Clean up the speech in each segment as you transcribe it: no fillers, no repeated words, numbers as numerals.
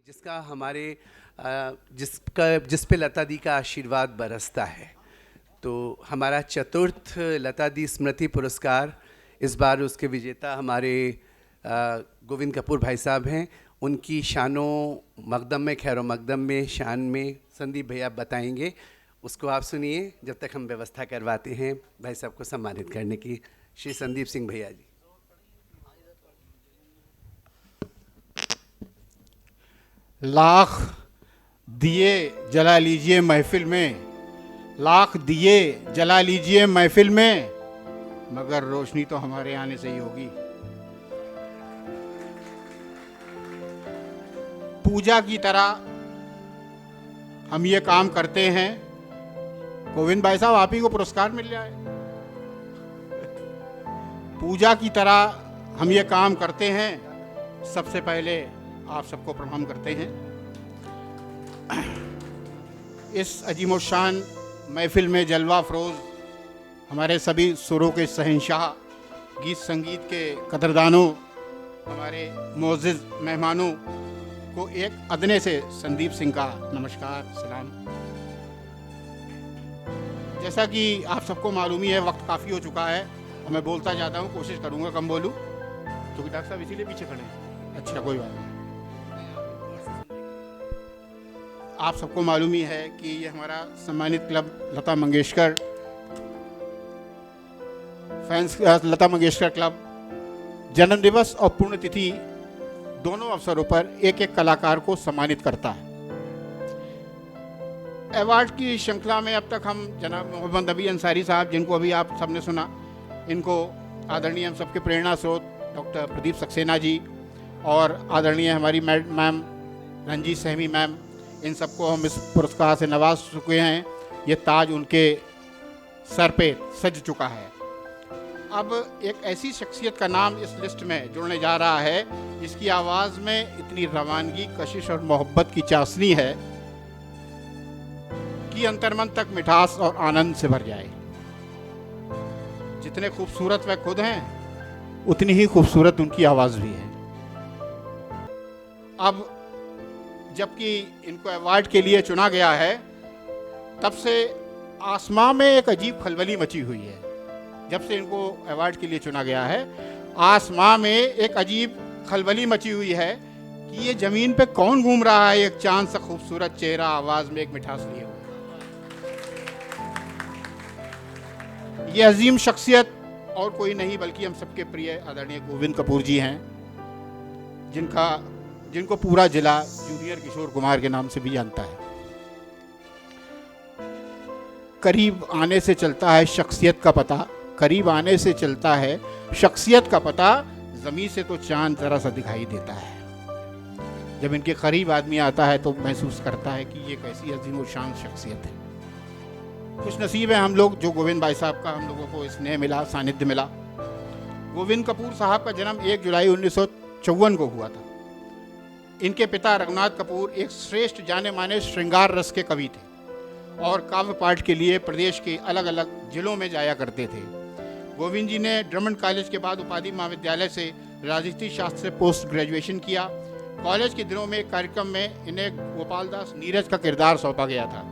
जिसका हमारे जिस पे लता दी का आशीर्वाद बरसता है। तो हमारा चतुर्थ लता दी स्मृति पुरस्कार इस बार उसके विजेता हमारे गोविंद कपूर भाई साहब हैं। उनकी शानो मकदम में, खैरो मकदम में, शान में संदीप भैया बताएंगे। उसको आप सुनिए जब तक हम व्यवस्था करवाते हैं भाई साहब को सम्मानित करने की। श्री संदीप सिंह भैया जी। लाख दिए जला लीजिए महफिल में, लाख दिए जला लीजिए महफिल में, मगर रोशनी तो हमारे आने से ही होगी। पूजा की तरह हम ये काम करते हैं। गोविंद भाई साहब, आप ही को पुरस्कार मिल जाए। पूजा की तरह हम ये काम करते हैं। सबसे पहले आप सबको प्रणाम करते हैं। इस अजीमोशान महफिल में जलवा फरोज हमारे सभी सुरों के शहंशाह, गीत संगीत के कदरदानों, हमारे मोअज़्ज़िज़ मेहमानों को एक अदने से संदीप सिंह का नमस्कार, सलाम। जैसा कि आप सबको मालूम ही है, वक्त काफ़ी हो चुका है और मैं बोलता जाता हूँ, कोशिश करूँगा कम बोलूँ, क्योंकि डॉक्टर साहब इसीलिए पीछे खड़े हैं। अच्छा, कोई बात नहीं। आप सबको मालूम ही है कि ये हमारा सम्मानित club Lata Mangeshkar fans, Lata Mangeshkar club जन्म दिवस और पुण्यतिथि दोनों अवसरों पर एक एक कलाकार को सम्मानित करता है। अवार्ड की श्रृंखला में अब तक हम जनाब मोहम्मद नबी अंसारी साहब, जिनको अभी आप सबने सुना, इनको आदरणीय हम सबके प्रेरणा स्रोत डॉक्टर प्रदीप सक्सेना जी और आदरणीय हमारी मैम रंजीत सहमी मैम, इन सबको हम इस पुरस्कार से नवाज चुके हैं। ये ताज उनके सर पे सज चुका है। अब एक ऐसी शख्सियत का नाम इस लिस्ट में जुड़ने जा रहा है जिसकी आवाज़ में इतनी रवानगी, कशिश और मोहब्बत की चाशनी है कि अंतर्मन तक मिठास और आनंद से भर जाए। जितने खूबसूरत वह खुद हैं, उतनी ही खूबसूरत उनकी आवाज़ भी है। अब जबकि इनको अवार्ड के लिए चुना गया है, तब से आसमां में एक अजीब खलबली मची हुई है। जब से इनको अवार्ड के लिए चुना गया है, आसमां में एक अजीब खलबली मची हुई है कि ये ज़मीन पे कौन घूम रहा है, एक चांद सा खूबसूरत चेहरा, आवाज़ में एक मिठास लिए हुए। ये अजीम शख्सियत और कोई नहीं बल्कि हम सबके प्रिय आदरणीय गोविंद कपूर जी हैं, जिनको पूरा जिला जूनियर किशोर कुमार के नाम से भी जानता है। करीब आने से चलता है शख्सियत का पता, करीब आने से चलता है शख्सियत का पता, ज़मीन से तो चांद जरा सा दिखाई देता है। जब इनके करीब आदमी आता है तो महसूस करता है कि ये कैसी अजीम और शान शख्सियत है। खुश नसीब है हम लोग जो गोविंद भाई साहब का हम लोगों को स्नेह मिला, सानिध्य मिला। गोविंद कपूर साहब का जन्म 1 जुलाई 1954 को हुआ था। इनके पिता रघुनाथ कपूर एक श्रेष्ठ जाने माने श्रृंगार रस के कवि थे और काव्य पाठ के लिए प्रदेश के अलग अलग जिलों में जाया करते थे। गोविंद जी ने ड्रमंड कॉलेज के बाद उपाधि महाविद्यालय से राजनीति शास्त्र से पोस्ट ग्रेजुएशन किया। कॉलेज के दिनों में एक कार्यक्रम में इन्हें गोपाल दास नीरज का किरदार सौंपा गया था।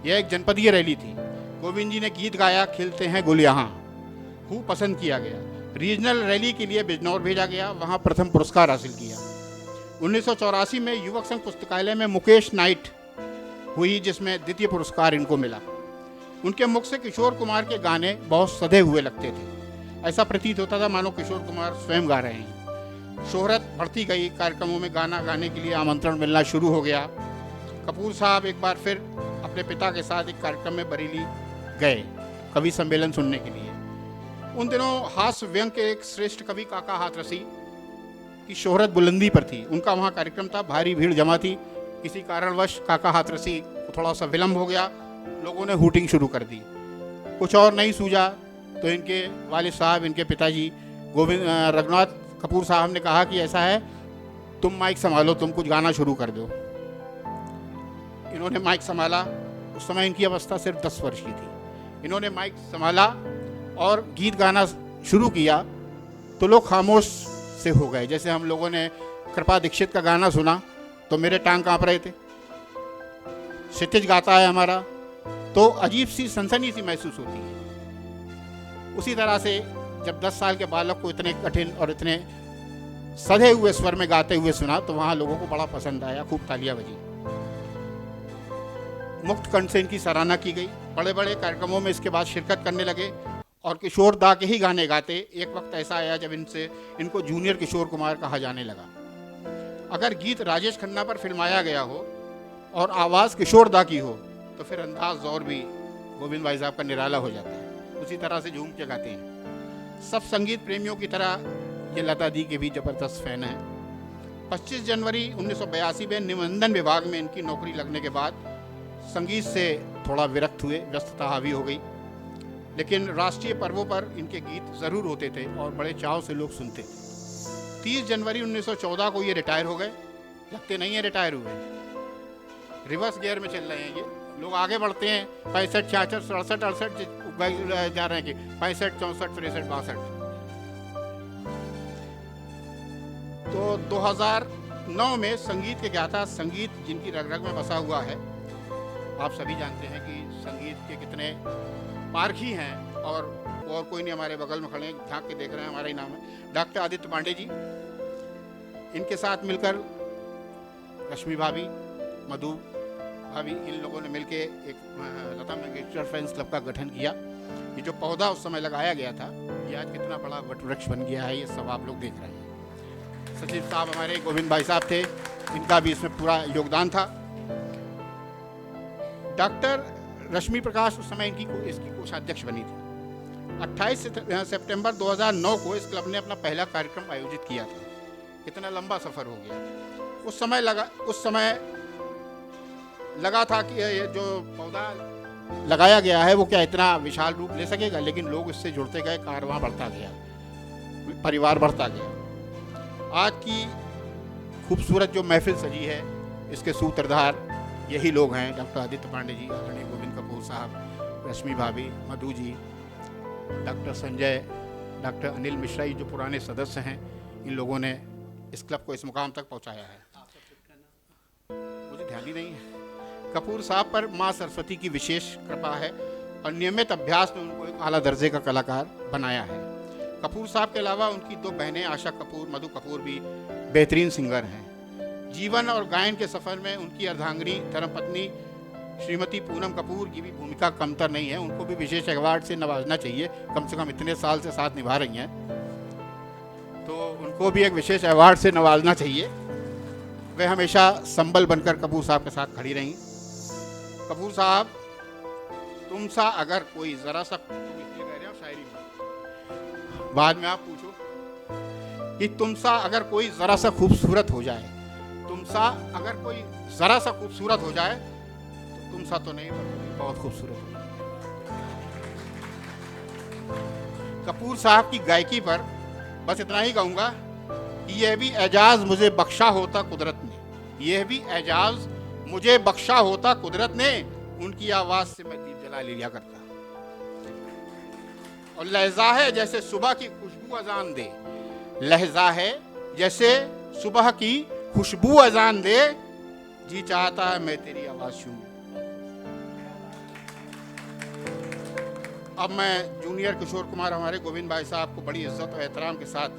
यह एक जनपदीय रैली थी। गोविंद जी ने गीत गाया खिलते हैं गुल यहाँ, खूब पसंद किया गया। रीजनल रैली के लिए बिजनौर भेजा गया, वहाँ प्रथम पुरस्कार हासिल किया। 1984 में युवक संघ पुस्तकालय में मुकेश नाइट हुई, जिसमें द्वितीय पुरस्कार इनको मिला। उनके मुख से किशोर कुमार के गाने बहुत सधे हुए लगते थे। ऐसा प्रतीत होता था मानो किशोर कुमार स्वयं गा रहे हैं। शोहरत बढ़ती गई, कार्यक्रमों में गाना गाने के लिए आमंत्रण मिलना शुरू हो गया। कपूर साहब एक बार फिर अपने पिता के साथ एक कार्यक्रम में बरेली गए कवि सम्मेलन सुनने के लिए। उन दिनों हास्य व्यंग के एक श्रेष्ठ कवि काका हाथरसी की शोहरत बुलंदी पर थी। उनका वहाँ कार्यक्रम था, भारी भीड़ जमा थी। किसी कारणवश काका हाथरसी को थोड़ा सा विलम्ब हो गया, लोगों ने हूटिंग शुरू कर दी। कुछ और नहीं सूझा तो इनके वालिद साहब, इनके पिताजी गोविंद रघुनाथ कपूर साहब ने कहा कि ऐसा है, तुम माइक संभालो, तुम कुछ गाना शुरू कर दो। इन्होंने माइक संभाला। उस समय इनकी अवस्था सिर्फ 10 वर्ष की थी। इन्होंने माइक संभाला और गीत गाना शुरू किया तो लोग खामोश से हो गए। जैसे हम लोगों ने कृपा दीक्षित का गाना सुना तो मेरे टांग कांप रहे थे। क्षितिज गाता है हमारा तो अजीब सी सनसनी सी महसूस होती है। उसी तरह से जब 10 साल के बालक को इतने कठिन और इतने सधे हुए स्वर में गाते हुए सुना तो वहाँ लोगों को बड़ा पसंद आया, खूब तालियां बजी। मुक्त कंठ से इनकी सराहना की गई। बड़े बड़े कार्यक्रमों में इसके बाद शिरकत करने लगे और किशोर दा के ही गाने गाते। एक वक्त ऐसा आया जब इनको जूनियर किशोर कुमार कहा जाने लगा। अगर गीत राजेश खन्ना पर फिल्माया गया हो और आवाज़ किशोर दा की हो तो फिर अंदाज और भी गोविंद भाई साहब का निराला हो जाता है। उसी तरह से झूम के गाते हैं। सब संगीत प्रेमियों की तरह ये लता दी के भी ज़बरदस्त फ़ैन हैं। 25 जनवरी 1982 में निबंधन विभाग में इनकी नौकरी लगने के बाद संगीत से थोड़ा विरक्त हुए, व्यस्तता हावी हो गई। लेकिन राष्ट्रीय पर्वों पर इनके गीत ज़रूर होते थे और बड़े चाव से लोग सुनते थे। 30 जनवरी 1914 को ये रिटायर हो गए। लगते नहीं है रिटायर हुए, रिवर्स गियर में चल रहे हैं ये लोग, आगे बढ़ते हैं। 65, 66, 67, 68 जा रहे हैं कि 65, 64, 63, 62। तो 2009 में संगीत के ज्ञाता, संगीत जिनकी रग रग में बसा हुआ है, आप सभी जानते हैं कि संगीत के कितने पारखी हैं और कोई नहीं, हमारे बगल में खड़े हैं, झांक के देख रहे हैं, हमारा ही नाम है डॉक्टर आदित्य पांडे जी। इनके साथ मिलकर रश्मि भाभी, मधु भाभी, इन लोगों ने मिलके एक लता मंगेशकर फैंस क्लब का गठन किया। ये जो पौधा उस समय लगाया गया था ये आज कितना बड़ा वटवृक्ष बन गया है, ये सब आप लोग देख रहे हैं। सचिव साहब हमारे गोविंद भाई साहब थे, इनका भी इसमें पूरा योगदान था। डॉक्टर रश्मि प्रकाश उस समय इसकी कोषाध्यक्ष बनी थी। 28 सितंबर 2009 को इस क्लब ने अपना पहला कार्यक्रम आयोजित किया था। कितना लंबा सफर हो गया। उस समय लगा था कि ये जो पौधा लगाया गया है वो क्या इतना विशाल रूप ले सकेगा, लेकिन लोग इससे जुड़ते गए, कारवां बढ़ता गया, परिवार बढ़ता गया। आज की खूबसूरत जो महफिल सजी है इसके सूत्रधार यही लोग हैं, डॉक्टर आदित्य पांडे जी, आदरणीय गोविंद कपूर साहब, रश्मि भाभी, मधु जी, डॉक्टर संजय, डॉक्टर अनिल मिश्रा, जो पुराने सदस्य हैं, इन लोगों ने इस क्लब को इस मुकाम तक पहुंचाया है। मुझे ध्यान ही नहीं है। कपूर साहब पर माँ सरस्वती की विशेष कृपा है और नियमित अभ्यास में उनको एक आला दर्जे का कलाकार बनाया है। कपूर साहब के अलावा उनकी 2 बहनें आशा कपूर, मधु कपूर भी बेहतरीन सिंगर हैं। जीवन और गायन के सफ़र में उनकी अर्धांगिनी धर्मपत्नी श्रीमती पूनम कपूर की भी भूमिका कमतर नहीं है। उनको भी विशेष अवार्ड से नवाजना चाहिए, कम से कम इतने साल से साथ निभा रही हैं, तो उनको भी एक विशेष अवार्ड से नवाजना चाहिए। वे हमेशा संबल बनकर कपूर साहब के साथ खड़ी रहीं। कपूर साहब, तुम सा अगर कोई ज़रा सा, इसलिए कह रहे हो शायरी में, बाद में आप पूछो कि तुम सा अगर कोई ज़रा सा खूबसूरत हो जाए, तुम सा अगर कोई ज़रा सा खूबसूरत हो जाए तो तुम सा तो नहीं, बहुत खूबसूरत हो। कपूर साहब की गायकी पर बस इतना ही कहूँगा कि यह भी एजाज़ मुझे बख्शा होता कुदरत ने, यह भी एजाज़ मुझे बख्शा होता कुदरत ने, उनकी आवाज़ से मैं दीप जला लिया करता। और लहजा है जैसे सुबह की खुशबू अजान दे, लहजा है जैसे सुबह की खुशबू अजान दे, जी चाहता है मैं तेरी आवाज़ सुनूं। अब मैं जूनियर किशोर कुमार हमारे गोविंद भाई साहब को बड़ी इज्जत और एहतराम के साथ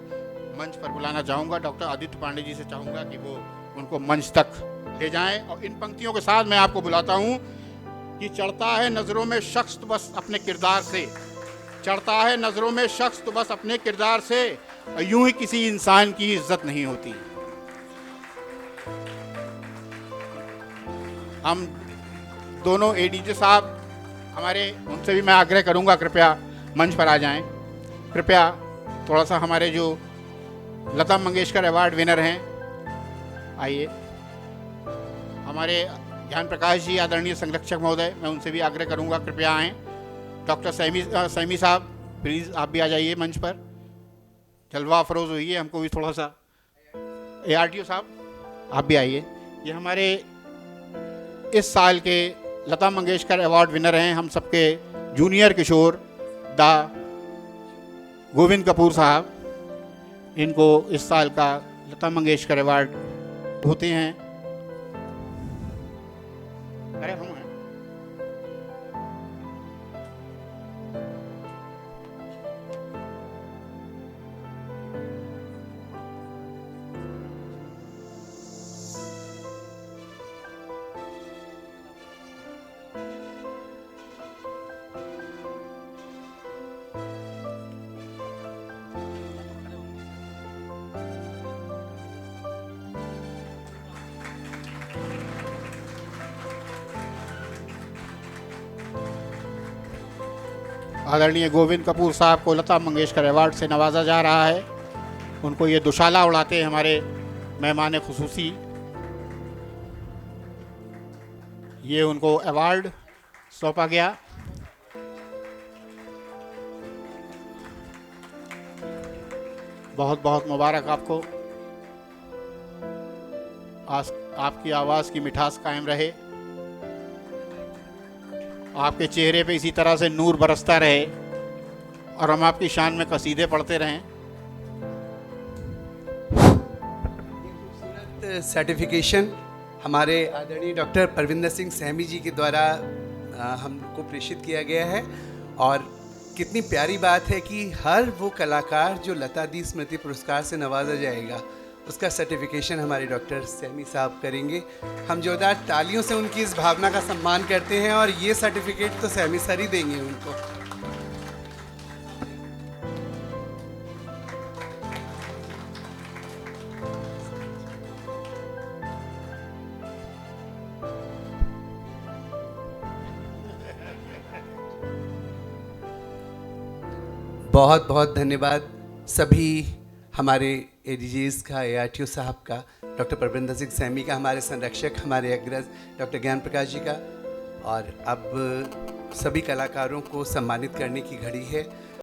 मंच पर बुलाना चाहूँगा। डॉक्टर आदित्य पांडे जी से चाहूँगा कि वो उनको मंच तक ले जाएं और इन पंक्तियों के साथ मैं आपको बुलाता हूँ कि चढ़ता है नज़रों में शख्स तो बस अपने किरदार से, चढ़ता है नज़रों में शख्स तो बस अपने किरदार से, और यूं ही किसी इंसान की इज्जत नहीं होती। हम दोनों एडीजे साहब हमारे, उनसे भी मैं आग्रह करूंगा कृपया मंच पर आ जाएं। कृपया थोड़ा सा हमारे जो लता मंगेशकर अवार्ड विनर हैं, आइए। हमारे ज्ञान प्रकाश जी, आदरणीय संरक्षक महोदय, मैं उनसे भी आग्रह करूंगा कृपया आएँ। डॉक्टर सैमी साहब, प्लीज़ आप भी आ जाइए मंच पर, जलवा अफरोज़ होइए, हमको भी थोड़ा सा। ARTO साहब आप भी आइए। ये हमारे इस साल के लता मंगेशकर अवार्ड विनर हैं, हम सबके जूनियर किशोर दा गोविंद कपूर साहब। इनको इस साल का लता मंगेशकर अवार्ड होते हैं अरे हम हैं। आदरणीय गोविंद कपूर साहब को लता मंगेशकर अवार्ड से नवाजा जा रहा है। उनको ये दुशाला उड़ाते हैं हमारे मेहमान खुसूसी। ये उनको अवार्ड सौंपा गया। बहुत बहुत मुबारक आपको। आपकी आवाज़ की मिठास कायम रहे, आपके चेहरे पे इसी तरह से नूर बरसता रहे और हम आपकी शान में कसीदे पढ़ते रहें। सर्टिफिकेशन हमारे आदरणीय डॉक्टर परविंदर सिंह सहमी जी के द्वारा हमको प्रेषित किया गया है। और कितनी प्यारी बात है कि हर वो कलाकार जो लता दी स्मृति पुरस्कार से नवाजा जाएगा उसका सर्टिफिकेशन हमारे डॉक्टर सहमी साहब करेंगे। हम जोरदार तालियों से उनकी इस भावना का सम्मान करते हैं और ये सर्टिफिकेट तो सहमी सर ही देंगे उनको। बहुत बहुत धन्यवाद सभी हमारे एडीजीज का, एआरटीओ साहब का, डॉक्टर परविंदर सिंह सहमी का, हमारे संरक्षक, हमारे अग्रज डॉक्टर ज्ञान प्रकाश जी का। और अब सभी कलाकारों को सम्मानित करने की घड़ी है।